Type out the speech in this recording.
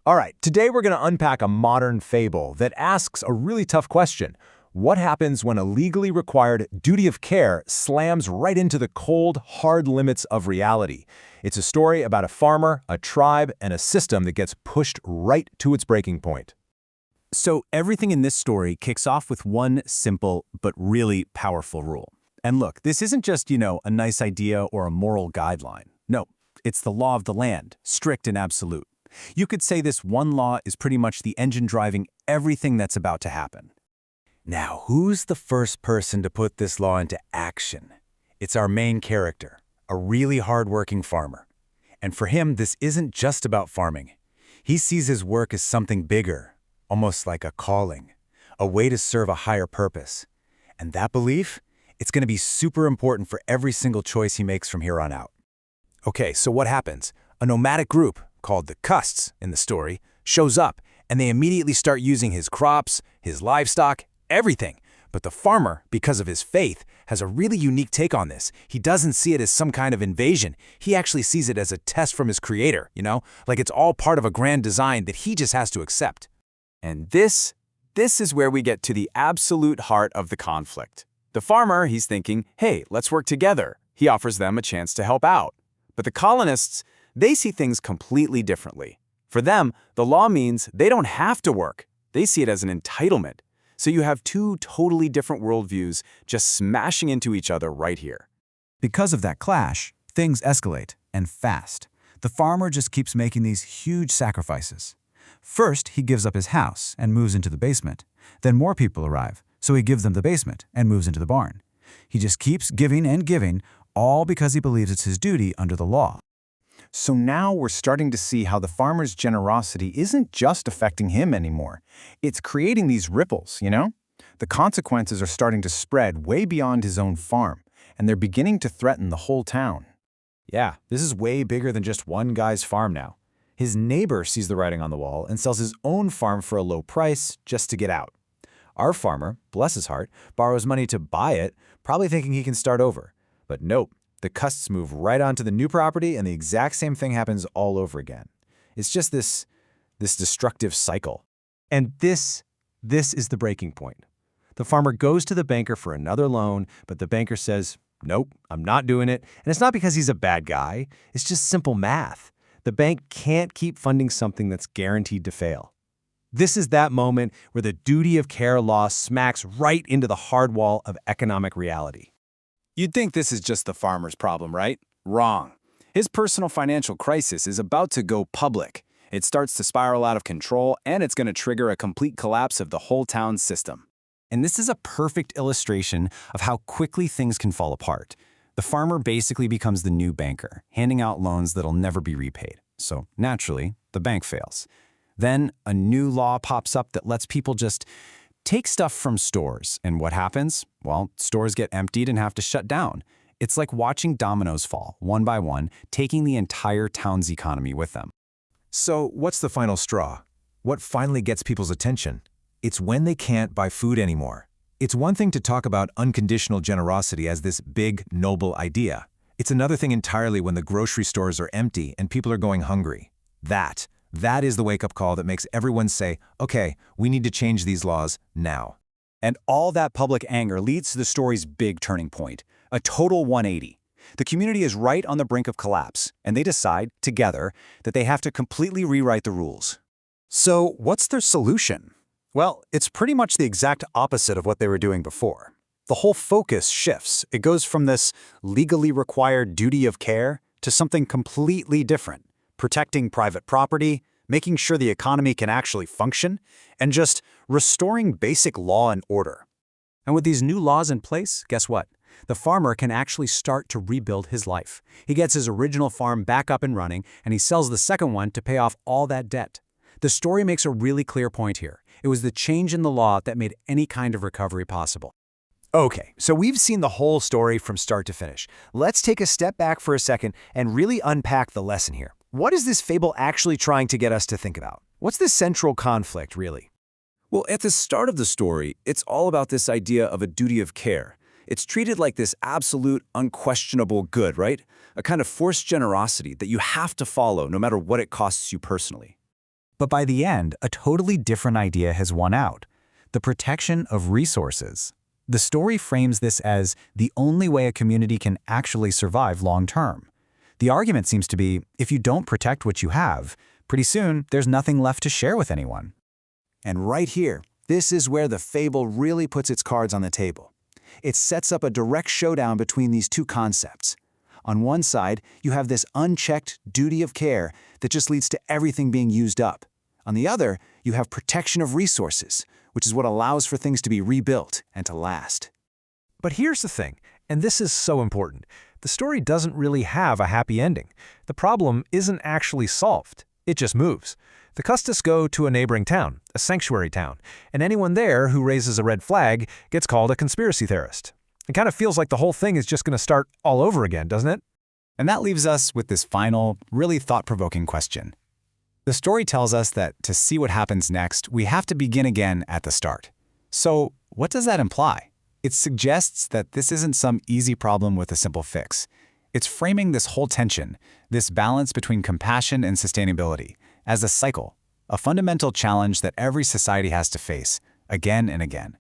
All right, today we're going to unpack a modern fable that asks a really tough question. What happens when a legally required duty of care slams right into the cold, hard limits of reality? It's a story about a farmer, a tribe, and a system that gets pushed right to its breaking point. So everything in this story kicks off with one simple but really powerful rule. And look, this isn't just, a nice idea or a moral guideline. No, it's the law of the land, strict and absolute. You could say this one law is pretty much the engine driving everything that's about to happen. Now, who's the first person to put this law into action? It's our main character, a really hard-working farmer. And for him, this isn't just about farming. He sees his work as something bigger, almost like a calling, a way to serve a higher purpose. And that belief, it's going to be super important for every single choice he makes from here on out. Okay, so what happens? A nomadic group, called the Custs in the story, shows up, and they immediately start using his crops, his livestock, everything. But the farmer, because of his faith, has a really unique take on this. He doesn't see it as some kind of invasion. He actually sees it as a test from his creator, like it's all part of a grand design that he just has to accept. And this is where we get to the absolute heart of the conflict. The farmer, he's thinking, hey, let's work together. He offers them a chance to help out. But the colonists, they see things completely differently. For them, the law means they don't have to work. They see it as an entitlement. So you have two totally different worldviews just smashing into each other right here. Because of that clash, things escalate, and fast. The farmer just keeps making these huge sacrifices. First, he gives up his house and moves into the basement. Then more people arrive, so he gives them the basement and moves into the barn. He just keeps giving and giving, all because he believes it's his duty under the law. So now we're starting to see how the farmer's generosity isn't just affecting him anymore. It's creating these ripples, The consequences are starting to spread way beyond his own farm, and they're beginning to threaten the whole town. Yeah, this is way bigger than just one guy's farm now. His neighbor sees the writing on the wall and sells his own farm for a low price just to get out. Our farmer, bless his heart, borrows money to buy it, probably thinking he can start over. But nope, the Custs move right onto the new property and the exact same thing happens all over again. It's just this destructive cycle. And this is the breaking point. The farmer goes to the banker for another loan, but the banker says, nope, I'm not doing it. And it's not because he's a bad guy. It's just simple math. The bank can't keep funding something that's guaranteed to fail. This is that moment where the duty of care law smacks right into the hard wall of economic reality. You'd think this is just the farmer's problem, right? Wrong. His personal financial crisis is about to go public. It starts to spiral out of control, and it's going to trigger a complete collapse of the whole town's system. And this is a perfect illustration of how quickly things can fall apart. The farmer basically becomes the new banker, handing out loans that'll never be repaid. So naturally, the bank fails. Then a new law pops up that lets people just take stuff from stores. And what happens? Well, stores get emptied and have to shut down. It's like watching dominoes fall, one by one, taking the entire town's economy with them. So what's the final straw? What finally gets people's attention? It's when they can't buy food anymore. It's one thing to talk about unconditional generosity as this big, noble idea. It's another thing entirely when the grocery stores are empty and people are going hungry. That is the wake-up call that makes everyone say, okay, we need to change these laws now. And all that public anger leads to the story's big turning point, a total 180. The community is right on the brink of collapse, and they decide, together, that they have to completely rewrite the rules. So what's their solution? Well, it's pretty much the exact opposite of what they were doing before. The whole focus shifts. It goes from this legally required duty of care to something completely different. Protecting private property, making sure the economy can actually function, and just restoring basic law and order. And with these new laws in place, guess what? The farmer can actually start to rebuild his life. He gets his original farm back up and running, and he sells the second one to pay off all that debt. The story makes a really clear point here. It was the change in the law that made any kind of recovery possible. Okay, so we've seen the whole story from start to finish. Let's take a step back for a second and really unpack the lesson here. What is this fable actually trying to get us to think about? What's the central conflict, really? Well, at the start of the story, it's all about this idea of a duty of care. It's treated like this absolute, unquestionable good, right? A kind of forced generosity that you have to follow no matter what it costs you personally. But by the end, a totally different idea has won out: the protection of resources. The story frames this as the only way a community can actually survive long-term. The argument seems to be, if you don't protect what you have, pretty soon there's nothing left to share with anyone. And right here, this is where the fable really puts its cards on the table. It sets up a direct showdown between these two concepts. On one side, you have this unchecked duty of care that just leads to everything being used up. On the other, you have protection of resources, which is what allows for things to be rebuilt and to last. But here's the thing, and this is so important. The story doesn't really have a happy ending. The problem isn't actually solved. It just moves. The Custis go to a neighboring town, a sanctuary town, and anyone there who raises a red flag gets called a conspiracy theorist. It kind of feels like the whole thing is just going to start all over again, doesn't it? And that leaves us with this final, really thought-provoking question. The story tells us that to see what happens next, we have to begin again at the start. So, what does that imply? It suggests that this isn't some easy problem with a simple fix. It's framing this whole tension, this balance between compassion and sustainability, as a cycle, a fundamental challenge that every society has to face, again and again.